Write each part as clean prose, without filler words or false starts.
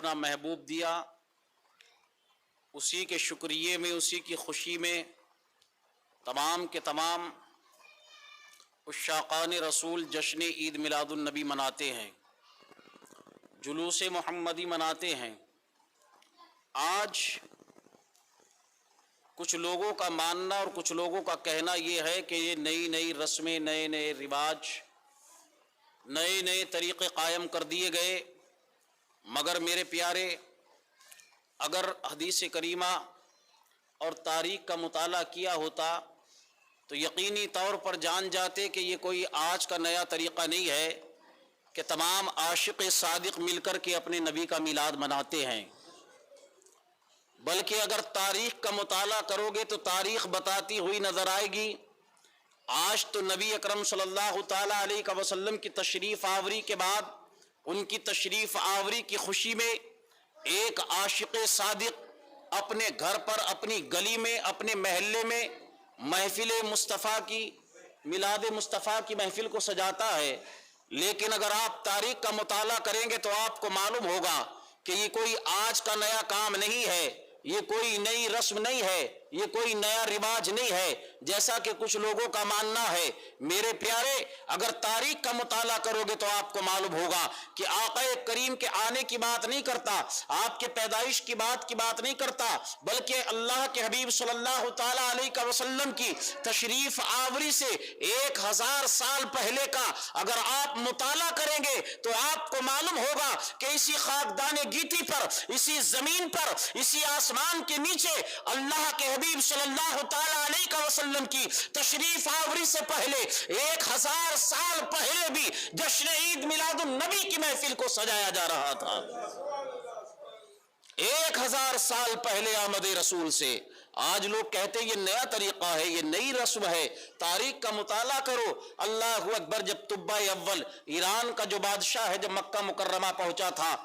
اپنا محبوب دیا، اسی کے شکریے میں، اسی کی خوشی میں تمام کے تمام عشاقان رسول جشن عید میلاد النبی مناتے ہیں، جلوس محمدی مناتے ہیں۔ آج کچھ لوگوں کا ماننا اور کچھ لوگوں کا کہنا یہ ہے کہ یہ نئی نئی رسمیں، نئے نئے رواج، نئے نئے طریقے قائم کر دیے گئے، مگر میرے پیارے اگر حدیث کریمہ اور تاریخ کا مطالعہ کیا ہوتا تو یقینی طور پر جان جاتے کہ یہ کوئی آج کا نیا طریقہ نہیں ہے کہ تمام عاشق صادق مل کر کے اپنے نبی کا میلاد مناتے ہیں، بلکہ اگر تاریخ کا مطالعہ کرو گے تو تاریخ بتاتی ہوئی نظر آئے گی آج تو نبی اکرم صلی اللہ تعالیٰ علیہ وسلم کی تشریف آوری کے بعد ان کی تشریف آوری کی خوشی میں ایک عاشق صادق اپنے گھر پر، اپنی گلی میں، اپنے محلے میں محفل مصطفیٰ کی، میلاد مصطفیٰ کی محفل کو سجاتا ہے۔ لیکن اگر آپ تاریخ کا مطالعہ کریں گے تو آپ کو معلوم ہوگا کہ یہ کوئی آج کا نیا کام نہیں ہے، یہ کوئی نئی رسم نہیں ہے، یہ کوئی نیا رواج نہیں ہے جیسا کہ کچھ لوگوں کا ماننا ہے۔ میرے پیارے اگر تاریخ کا مطالعہ کرو گے تو آپ کو معلوم ہوگا کہ آقا کریم کے آنے کی بات نہیں کرتا، آپ کے پیدائش کی بات نہیں کرتا، بلکہ اللہ کے حبیب صلی اللہ تعالیٰ علیہ وسلم کی تشریف آوری سے 1000 سال پہلے کا اگر آپ مطالعہ کریں گے تو آپ کو معلوم ہوگا کہ اسی خاکدان گیتی پر، اسی زمین پر، اسی آسمان کے نیچے اللہ کے حبیب صلی اللہ تعالیٰ علیہ وسلم کی تشریف آوری سے پہلے 1000 سال پہلے بھی جشن عید میلاد النبی کی محفل کو سجایا جا رہا تھا۔ 1000 سال پہلے آمد رسول سے آج لوگ کہتے ہیں یہ نیا طریقہ ہے، یہ نئی رسم ہے۔ تاریخ کا مطالعہ کرو، اللہ اکبر، جب طبہ اول ایران کا جو بادشاہ ہے جب مکہ مکرمہ پہنچا تھا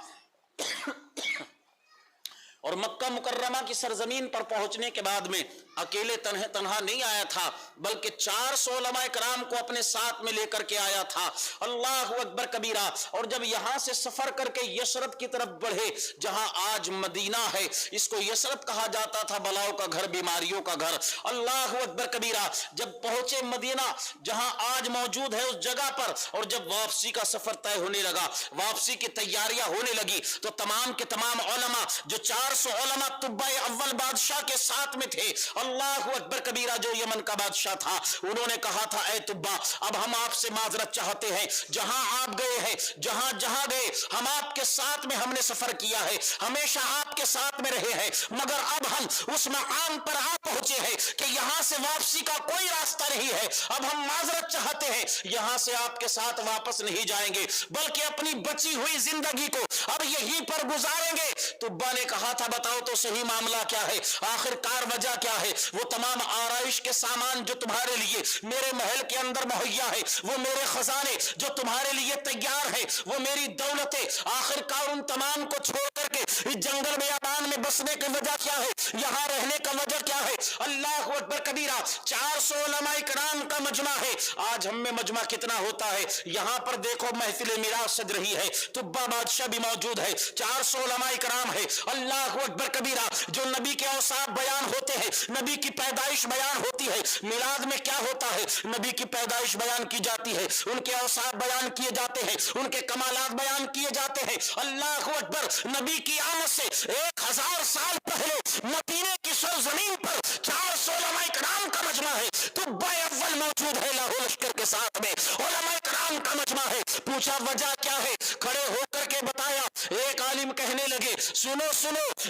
اور مکہ مکرمہ کی سرزمین پر پہنچنے کے بعد میں اکیلے تنہا نہیں آیا تھا بلکہ 400 علماء کرام کو اپنے ساتھ میں لے کر کے آیا تھا۔ اللہ اکبر کبیرہ۔ اور جب یہاں سے سفر کر کے یثرب کی طرف بڑھے جہاں آج مدینہ ہے، اس کو یثرب کہا جاتا تھا، بلاؤں کا گھر، بیماریوں کا گھر۔ اللہ اکبر کبیرہ۔ جب پہنچے مدینہ جہاں آج موجود ہے اس جگہ پر، اور جب واپسی کا سفر طے ہونے لگا، واپسی کی تیاریاں ہونے لگی تو تمام کے تمام علماء جو 400 علماء طبہ اول بادشاہ کے ساتھ میں تھے، اللہ اکبر کبیرہ، جو یمن کا بادشاہ تھا، انہوں نے کہا تھا اے طبہ اب ہم آپ سے معذرت چاہتے ہیں، جہاں آپ گئے ہیں، جہاں گئے ہم آپ کے ساتھ میں ہم نے سفر کیا ہے، ہمیشہ آپ کے ساتھ میں رہے ہیں، مگر اب ہم اس مقام پر آ پہنچے ہیں کہ یہاں سے واپسی کا کوئی راستہ نہیں ہے، اب ہم معذرت چاہتے ہیں، یہاں سے آپ کے ساتھ واپس نہیں جائیں گے بلکہ اپنی بچی ہوئی زندگی کو اب یہیں پر گزاریں گے۔ طبہ نے کہا تھا بتاؤ تو صحیح معاملہ کیا ہے، آخر کار وجہ کیا ہے؟ وہ تمام آرائش کے سامان جو تمہارے لیے میرے محل کے اندر مہیا ہے، وہ میرے خزانے جو تمہارے لیے تیار ہے، وہ میری دولتیں، آخر کار ان تمام کو چھوڑ کر کے اس جنگل بیابان میں بسنے کی وجہ کیا ہے، یہاں رہنے کا وجہ کیا ہے؟ اللہ اکبر کبیرہ۔ 400 علماء کرام کا مجمع ہے، آج ہم میں مجمع کتنا ہوتا ہے؟ یہاں پر دیکھو محفل میراث سج رہی ہے، طبہ بادشاہ بھی موجود ہے، 400 علماء کرام ہے۔ اللہ اکبر کبیرہ۔ جو نبی کے اوصاف بیان ہوتے ہیں، نبی کی پیدائش بیان ہوتی ہے، میلاد میں کیا ہوتا ہے؟ نبی کی پیدائش بیان کی جاتی ہے، ان کے اوصاف بیان کیے جاتے ہیں، ان کے کمالات بیان کیے جاتے ہیں۔ اللہ اکبر۔ نبی کی آمد سے 1000 سال پہلے مدینے کی سرزمین پر 400 علماء کرام کا مجمع ہے، طبہ اول موجود ہے لاہور لشکر کے ساتھ میں، علماء کرام کا مجمع ہے۔ پوچھا وجہ کیا ہے؟ کھڑے ہو کر کے بتایا، ایک عالم کہنے لگے سنو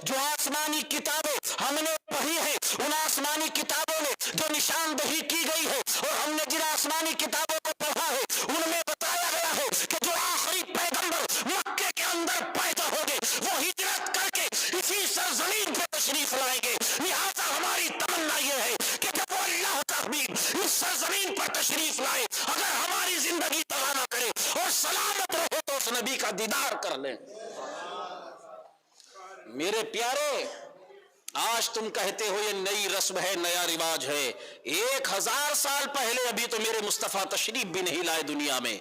جو آسمانی کتابیں ہم نے پڑھی ہیں، ان آسمانی کتابوں میں جو نشاندہی کی گئی ہے اور ہم نے جن آسمانی کتابوں کو پڑھا ہے ان میں بتایا گیا ہے کہ جو آخری پیغمبر مکے کے اندر پیدا ہوگے وہ ہجرت کر کے اسی سرزمین پہ تشریف لائیں گے، لہذا ہماری تمنا یہ ہے کہ جب وہ اللہ کا حبیب اس سرزمین پر تشریف لائے، اگر ہماری زندگی تباہ نہ کرے اور سلامت رہے تو اس نبی کا دیدار کر لیں۔ میرے پیارے آج تم کہتے ہو یہ نئی رسم ہے، نیا رواج ہے۔ 1000 سال پہلے ابھی تو میرے مصطفیٰ تشریف بھی نہیں لائے دنیا میں،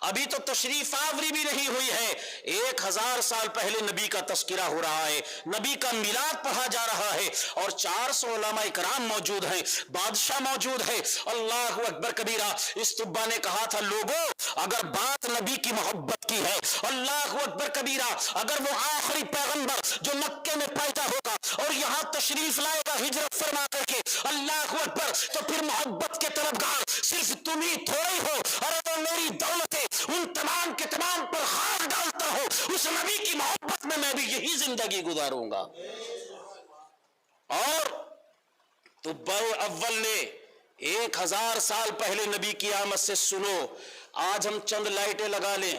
ابھی تو تشریف آوری بھی نہیں ہوئی ہے۔ 1000 سال پہلے نبی کا تذکرہ ہو رہا ہے، نبی کا میلاد پڑھا جا رہا ہے، اور 400 علماء کرام موجود ہیں، بادشاہ موجود ہے۔ اللہ اکبر کبیرہ۔ اس طبا نے کہا تھا لوگوں اگر بات نبی کی محبت کی ہے، اللہ اکبر کبیرہ، اگر وہ آخری پیغمبر جو مکے میں پیدا ہوگا اور یہاں تشریف لائے گا ہجرت فرما کر کے، اللہ اکبر، تو پھر محبت کے طلبگار صرف تم ہی تھوڑے ہو، اور وہ میری دولتیں ان تمام کے تمام پر ہاتھ ڈالتا ہو، اس نبی کی محبت میں بھی یہی زندگی گزاروں گا۔ اور طباء اول نے 1000 سال پہلے نبی کی آمد سے سنو، آج ہم چند لائٹیں لگا لیں،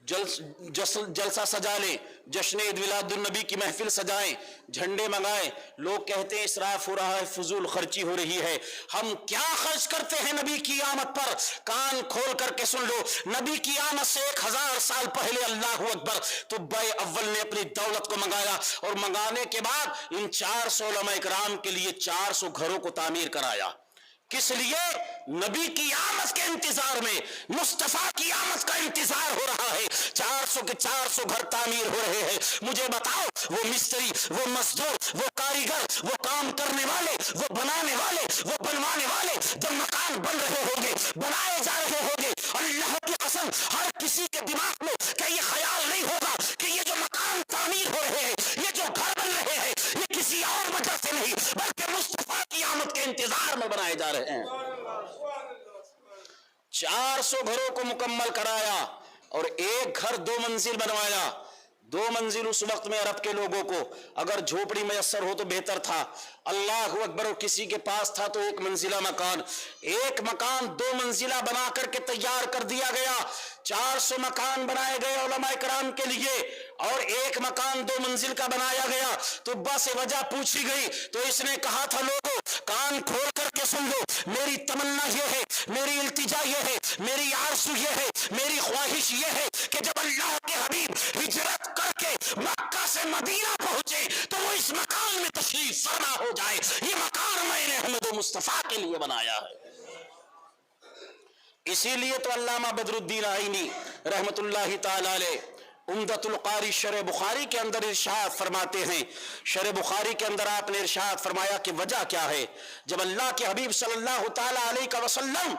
جلسہ سجا لیں، جشن عید میلاد النبی کی محفل سجائیں، جھنڈے منگائیں، لوگ کہتے ہیں اسراف ہو رہا ہے، فضول خرچی ہو رہی ہے۔ ہم کیا خرچ کرتے ہیں نبی کی آمد پر؟ کان کھول کر کے سن لو، نبی کی آمد سے 1000 سال پہلے اللہ اکبر طباء اول نے اپنی دولت کو منگایا، اور منگانے کے بعد ان 400 علماء کرام کے لیے 400 گھروں کو تعمیر کرایا۔ کس لیے؟ نبی کی آمد کے انتظار میں، مصطفیٰ کی آمد کا انتظار ہو رہا ہے۔ 400 کے 400 گھر تعمیر ہو رہے ہیں۔ مجھے بتاؤ، وہ مستری، وہ مزدور، وہ کاریگر، وہ کام کرنے والے، وہ بنانے والے، وہ بنوانے والے، جب مکان بن رہے ہوں گے، بنائے جا رہے ہوں گے، اللہ کی قسم ہر کسی کے دماغ میں کہ یہ خیال نہیں ہوگا کہ یہ جو مکان تعمیر ہو رہے ہیں، یہ جو گھر بن رہے ہیں، یہ کسی اور وجہ سے نہیں بلکہ مصطفیٰ کی آمد کے انتظار میں بنائے جا رہے ہیں۔ 400 گھروں کو مکمل کرایا، اور ایک گھر 2 منزل بنوایا۔ 2 منزل اس وقت میں عرب کے لوگوں کو اگر جھوپڑی میسر ہو تو بہتر تھا، اللہ اکبر، کسی کے پاس تھا تو 1 منزلہ مکان، ایک مکان 2 منزلہ بنا کر کے تیار کر دیا گیا۔ 400 مکان بنائے گئے علماء کرام کے لیے، اور ایک مکان 2 منزل کا بنایا گیا۔ طبا سے وجہ پوچھی گئی تو اس نے کہا تھا لوگوں کان کھول کر کے سن لو، میری تمنا یہ ہے، میری التجا یہ ہے، میری آرزو یہ ہے، میری خواہش یہ ہے کہ جب اللہ کے حبیب ہجرت کر کے مکہ سے مدینہ پہنچے تو وہ اس مکان میں تشریف فرما ہو جائے۔ یہ مکان میں نے احمد و مصطفیٰ کے لیے بنایا ہے۔ اسی لیے تو علامہ بدر الدین آئینی رحمت اللہ تعالی علیہ عمدۃ القاری شرح بخاری کے اندر ارشاد فرماتے ہیں، شرح بخاری کے اندر آپ نے ارشاد فرمایا کہ وجہ کیا ہے؟ جب اللہ کے حبیب صلی اللہ تعالی علیہ وسلم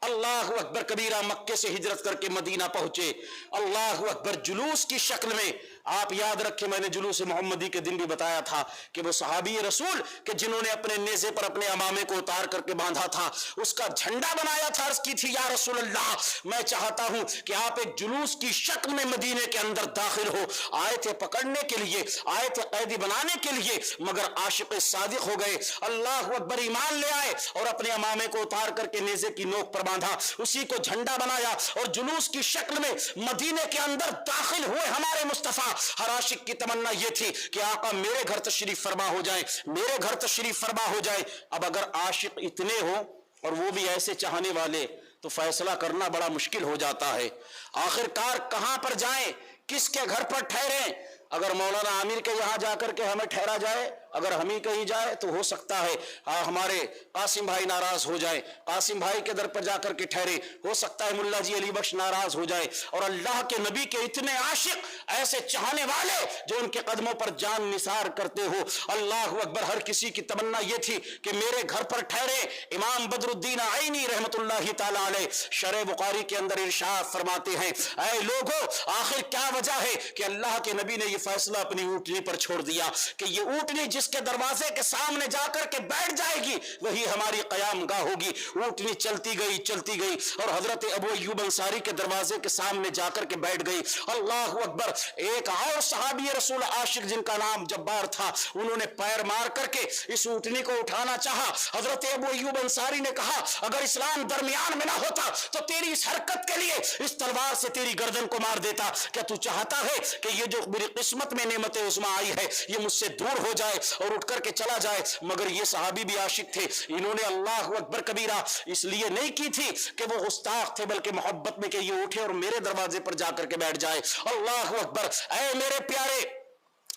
اللہ اکبر کبیرہ مکے سے ہجرت کر کے مدینہ پہنچے، اللہ اکبر، جلوس کی شکل میں، آپ یاد رکھیں میں نے جلوس محمدی کے دن بھی بتایا تھا کہ وہ صحابی رسول کہ جنہوں نے اپنے نیزے پر اپنے امامے کو اتار کر کے باندھا تھا، اس کا جھنڈا بنایا تھا، عرض کی تھی یا رسول اللہ میں چاہتا ہوں کہ آپ ایک جلوس کی شکل میں مدینے کے اندر داخل ہو۔ آئے تھے پکڑنے کے لیے، آئے تھے قیدی بنانے کے لیے، مگر عاشق صادق ہو گئے، اللہ اکبر، ایمان لے آئے اور اپنے امامے کو اتار کر کے نیزے کی نوک پر باندھا، اسی کو جھنڈا بنایا اور جلوس کی شکل میں مدینے کے اندر داخل ہوئے ہمارے مصطفیٰ۔ ہر عاشق کی تمنا یہ تھی کہ آقا میرے گھر تشریف فرما ہو جائے، میرے گھر تشریف فرما ہو جائے۔ اب اگر عاشق اتنے ہو اور وہ بھی ایسے چاہنے والے تو فیصلہ کرنا بڑا مشکل ہو جاتا ہے، آخر کار کہاں پر جائیں، کس کے گھر پر ٹھہریں؟ اگر مولانا عامر کے یہاں جا کر کے ہمیں ٹھہرا جائے، اگر ہم ہی کہیں جائے تو ہو سکتا ہے ہمارے قاسم بھائی ناراض ہو جائے، قاسم بھائی کے در پر جا کر کے ٹھہرے، ہو سکتا ہے ملا جی علی بخش ناراض ہو جائے، اور اللہ کے نبی کے اتنے عاشق، ایسے چاہنے والے جو ان کے قدموں پر جان نثار کرتے ہو، اللہ اکبر، ہر کسی کی تمنا یہ تھی کہ میرے گھر پر ٹھہرے۔ امام بدر الدین عینی رحمت اللہ تعالی علیہ شرح بخاری کے اندر ارشاد فرماتے ہیں، اے لوگو آخر کیا وجہ ہے کہ اللہ کے نبی نے یہ فیصلہ اپنی اونٹنی پر چھوڑ دیا کہ یہ اونٹنی جس کے دروازے کے سامنے جا کر کے بیٹھ جائے گی وہی ہماری قیام گاہ ہوگی۔ اونٹنی چلتی گئی اور حضرت ابو ایوب انصاری کے دروازے کے سامنے جا کر کے بیٹھ گئی۔ اللہ اکبر، ایک اور صحابی رسول عاشق جن کا نام جبار تھا، انہوں نے پیر مار کر کے اس اونٹنی کو اٹھانا چاہا۔ حضرت ابو ایوب انصاری نے کہا اگر اسلام درمیان میں نہ ہوتا تو تیری اس حرکت کے لیے اس تلوار سے تیری گردن کو مار دیتا۔ کیا تو چاہتا ہے کہ یہ جو میری قسمت میں نعمت عظمی آئی ہے یہ مجھ سے دور ہو جائے اور اٹھ کر کے چلا جائے؟ مگر یہ صحابی بھی عاشق تھے، انہوں نے اللہ اکبر کبیرہ اس لیے نہیں کی تھی کہ وہ گستاخ تھے، بلکہ محبت میں کہ یہ اٹھے اور میرے دروازے پر جا کر کے بیٹھ جائے۔ اللہ اکبر، اے میرے پیارے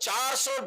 400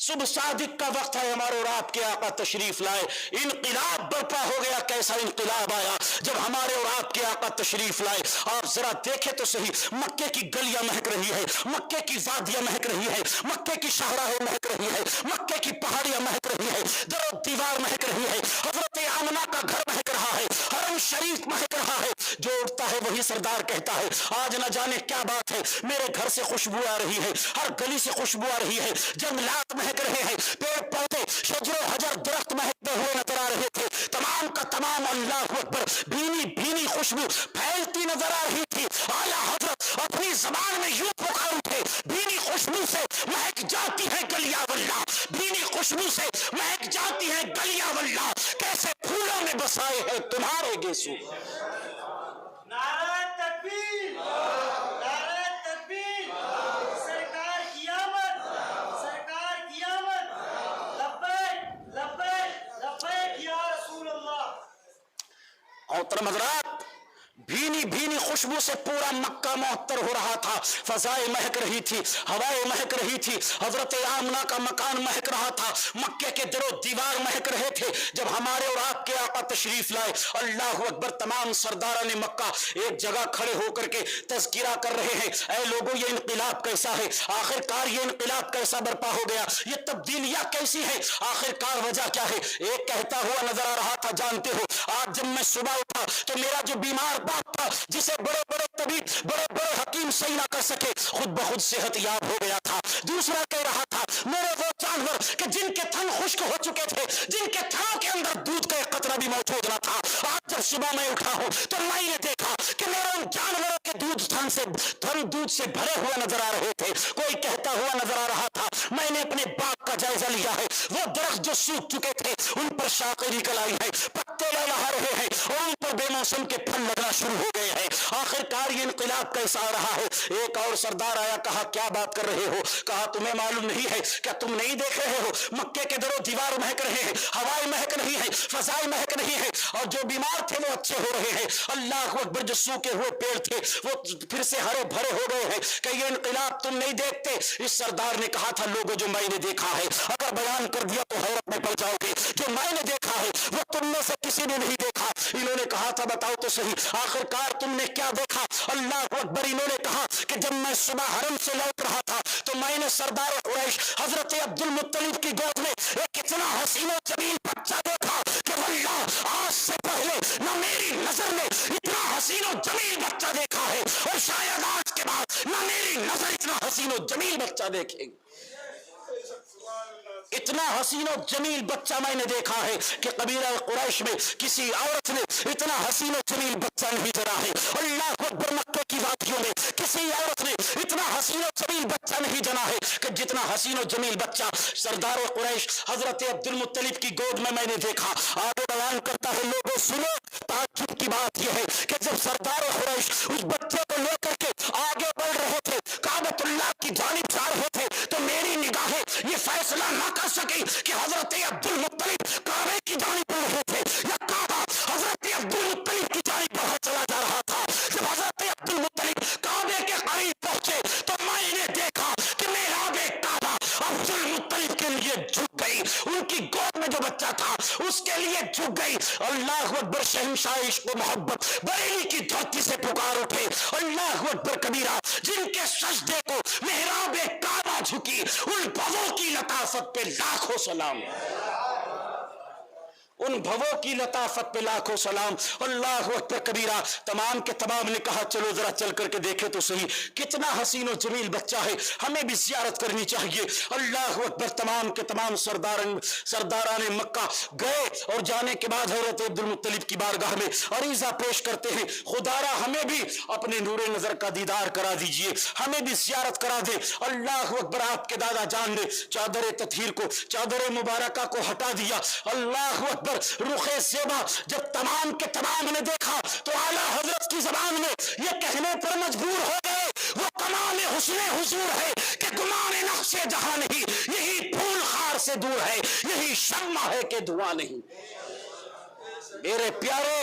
صبح صادق کا وقت ہے، ہمارے اور آپ کے آقا تشریف لائے، انقلاب برپا ہو گیا۔ کیسا انقلاب آیا جب ہمارے اور آپ کے آقا تشریف لائے۔ آپ ذرا دیکھیں تو صحیح، مکے کی گلیاں مہک رہی ہے، مکے کی وادیاں مہک رہی ہے، مکے کی شاہراہیں مہک رہی ہے، مکے کی پہاڑیاں مہک رہی ہے، در و دیوار مہک رہی ہے، حضرت آمنہ کا گھر مہک رہا ہے، حرم شریف مہک رہا ہے۔ جو اٹھتا ہے وہی سردار کہتا ہے آج نہ جانے کیا بات ہے، میرے گھر سے خوشبو آ رہی ہے، ہر گلی سے خوشبو آ رہی ہے، جنگلات مہک رہے ہیں، پیڑ پودے شجر و حجر درخت مہکتے ہوئے نظر آ رہے تھے، تمام کا تمام اللہ اکبر بھینی بھینی خوشبو پھیلتی نظر آ رہی تھی۔ اعلیٰ حضرت اپنی زبان میں یوں پکار اٹھے، بھینی خوشبو سے مہک جاتی ہے گلیاں واللہ، بھینی خوشبو سے مہک جاتی ہے گلیاں واللہ، کیسے پھولوں میں بسائے ہیں تمہارے گیسو۔ نعرہ تکبیر، نعرہ تکبیر، سرکار کی آمد، سرکار کی آمد، لبیک لبیک لبیک یا رسول اللہ۔ محترم حضرات، بھینی بھینی خوشبو سے پورا مکہ معطر ہو رہا تھا، فضائیں مہک رہی تھی، ہوائیں مہک رہی تھی، حضرت آمنہ کا مکان مہک رہا تھا، مکے کے در و دیوار مہک رہے تھے۔ جب ہمارے اور آپ کے آقا تشریف لائے، اللہ اکبر، تمام سرداران مکہ ایک جگہ کھڑے ہو کر کے تذکرہ کر رہے ہیں، اے لوگوں یہ انقلاب کیسا ہے، آخر کار یہ انقلاب کیسا برپا ہو گیا، یہ تبدیلیاں کیسی ہے، آخر کار وجہ کیا ہے۔ ایک کہتا ہوا نظر آ رہا تھا، جانتے ہو آج جب میں صبح اٹھا تو میرا جو بیمار باپ تھا، جسے بڑے بڑے طبیب بڑے بڑے حکیم صحیح نہ کر سکے، خود بخود صحت یاب ہو گیا تھا۔ دوسرا کہہ رہا تھا میرے وہ جانور کہ جن کے تھن خشک ہو چکے تھے، جن کے تھنوں کے اندر دودھ کا ایک قطرہ بھی موجود نہ تھا، آج جب صبح میں اٹھا ہوں تو میں نے دیکھا کہ میرے ان جانوروں کے دودھ تھن دودھ سے بھرے ہوئے نظر آ رہے تھے۔ کوئی کہتا ہوا نظر آ رہا تھا میں نے اپنے باغ کا جائزہ لیا ہے، وہ درخت جو سوکھ چکے تھے ان پر شاخیں نکل آئی ہیں، پتے لہلہا رہے ہیں اور ان پر بے موسم کے پھل لگنا شروع ہو گئے ہیں۔ آخر کار یہ انقلاب کیسا آ رہا ہے۔ ایک اور سردار آیا، کہا کیا بات کر رہے ہو، کہا تمہیں معلوم نہیں ہے کیا، تم نہیں دیکھ رہے ہو مکے کے در و دیوار مہک رہے ہیں، ہوائیں مہک رہی ہیں، فضائیں مہک رہی ہیں، اور جو بیمار تھے وہ اچھے ہو رہے ہیں۔ اللہ اکبر، جو سوکھے ہوئے پیڑ تھے وہ پھر سے ہرے بھرے ہو گئے ہیں، کہ یہ انقلاب تم نہیں دیکھتے۔ اس سردار نے کہا تھا لوگوں جو میں نے دیکھا ہے اگر بیان کر دیا تو حیرت میں پڑ جاؤ گے، جو میں نے دیکھا ہے وہ تم میں سے کسی نے نہیں دیکھا۔ انہوں نے کہا تھا بتاؤ تو صحیح آخر کار تم نے کیا دیکھا۔ اللہ اکبر، انہوں نے کہا کہ جب میں صبح حرم سے لوٹ رہا تھا تو میں نے سردار قریش حضرت عبد المطلب کی گود میں ایک اتنا حسین و جمیل بچہ دیکھا کہ واللہ آج سے پہلے نہ میری نظر نے اتنا حسین و جمیل بچہ دیکھا ہے، اور شاید آج کے بعد نہ میری نظر اتنا حسین و جمیل بچہ دیکھے گی۔ اتنا حسین و جمیل بچہ میں نے دیکھا ہے کہ قبیلہ قریش میں کسی عورت نے اتنا حسین و جمیل بچہ نہیں جنا ہے۔ اللہ اکبر، مکہ کی وادیوں میں کسی عورت نے اتنا حسین و جمیل بچہ نہیں جنا ہے کہ جتنا حسین و جمیل بچہ سردار قریش حضرت عبد المطلب کی گود میں نے دیکھا۔ آگے بیان کرتا ہے لوگوں سنو، تعجب کی بات یہ ہے کہ جب سردار قریش اس بچے کو لے کر کے آگے بڑھ رہے تھے، کعبۃ اللہ کی جانب جا رہے تھے، تو میری نگاہیں یہ فیصلہ نہ کر سکی کہ حضرت عبد المطلب کعبے کی جانب بڑھ رہے تھے یا کعبہ حضرت عبد المطلب کی جانب بڑھا چلا جا رہا تھا۔ جب حضرت عبد المطلب کعبے کے قریب پہنچے تو میں نے دیکھا کہ محراب کعبہ عبد المطلب کے لیے جھک گئی، ان کی گود میں جو بچہ تھا اس کے لیے جھک گئی۔ اللہ اکبر، شہنشاہ عشق و محبت بریلی کی دھرتی سے پکار اٹھے اللہ اکبر کبیرہ، جن کے سجدے کو محراب کعبہ جھکی، ان بھووں کی لطافت پہ لاکھوں سلام، ان بھووں کی لطافت پہ لاکھوں سلام۔ اللہ اکبر کبیرہ، تمام کے تمام نے کہا چلو ذرا چل کر کے دیکھے تو صحیح کتنا حسین و جمیل بچہ ہے، ہمیں بھی زیارت کرنی چاہیے۔ اللہ اکبر، تمام کے تمام سرداران مکہ گئے اور جانے کے بعد حضرت عبد المطلب کی بارگاہ میں عریضہ پیش کرتے ہیں، خدارا ہمیں بھی اپنے نور نظر کا دیدار کرا دیجئے، ہمیں بھی زیارت کرا دے۔ اللہ اکبر، آپ کے دادا جان نے چادر تطہیر کو، چادر مبارکہ کو ہٹا دیا۔ اللہ اکبر، رخ زیبا جب تمام کے تمام نے دیکھا تو اعلیٰ حضرت کی زبان میں یہ کہنے پر مجبور ہو گئے وہ کمال حسن حضور ہے کہ گمان نقش جہاں نہیں، یہی پھول خار سے دور ہے، یہی شمع ہے کہ دھواں نہیں۔ میرے پیارے،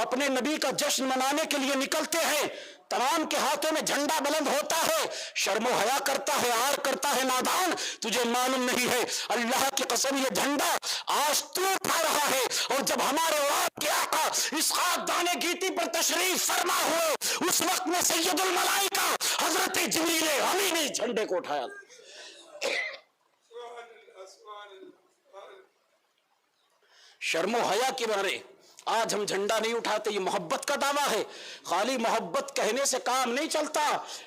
اپنے نبی کا جشن منانے کے لیے نکلتے ہیں، تمام کے ہاتھوں میں جھنڈا بلند ہوتا ہے، شرم و حیا کرتا ہے، آر کرتا ہے نادان، تجھے معلوم نہیں ہے اللہ کی قسم یہ جھنڈا آج تو اٹھا رہا ہے، اور جب ہمارے آپ کے آقا اسحاق دانے گیتی پر تشریف فرما ہوئے اس وقت میں سید الملائکہ حضرت جبریل امین نے اس جھنڈے کو اٹھایا۔ شرم و حیا کے بارے آج ہم جھنڈا نہیں اٹھاتے، یہ محبت کا دعویٰ ہے۔ خالی محبت کہنے سے کام نہیں چلتا،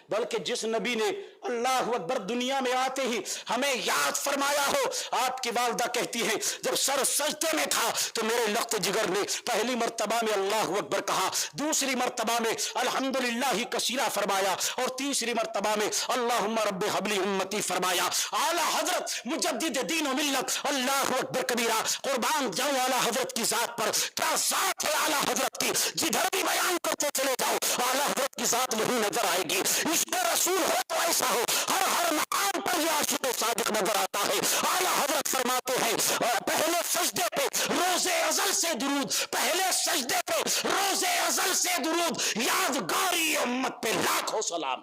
بلکہ جس نبی نے اللہ اکبر دنیا میں آتے ہی ہمیں یاد فرمایا ہو، آپ کی والدہ کہتی ہیں جب سر سجدے میں تھا تو میرے لخت جگر نے پہلی مرتبہ میں اللہ اکبر کہا، دوسری مرتبہ میں الحمدللہ کثیرہ فرمایا، اور تیسری مرتبہ میں اللہم رب حبلی امتی فرمایا۔ اعلیٰ حضرت مجدد دین و ملت اللہ اکبر کبیرہ، قربان جاؤں اعلیٰ حضرت کی ذات پر، کیا ذات ہے اعلیٰ حضرت کی، جدھر بھی بیان کرتے چلے جاؤ اعلیٰ حضرت کی ذات نہیں نظر آئے گی۔ عشق رسول ہو تو ایسا ہو، ہر مقام پر یہ عاشق صادق نظر آتا ہے۔ اعلیٰ حضرت فرماتے ہیں پہلے سجدے پہ روز ازل سے درود، پہلے سجدے پہ روز ازل سے درود، یادگاری امت پہ لاکھوں سلام۔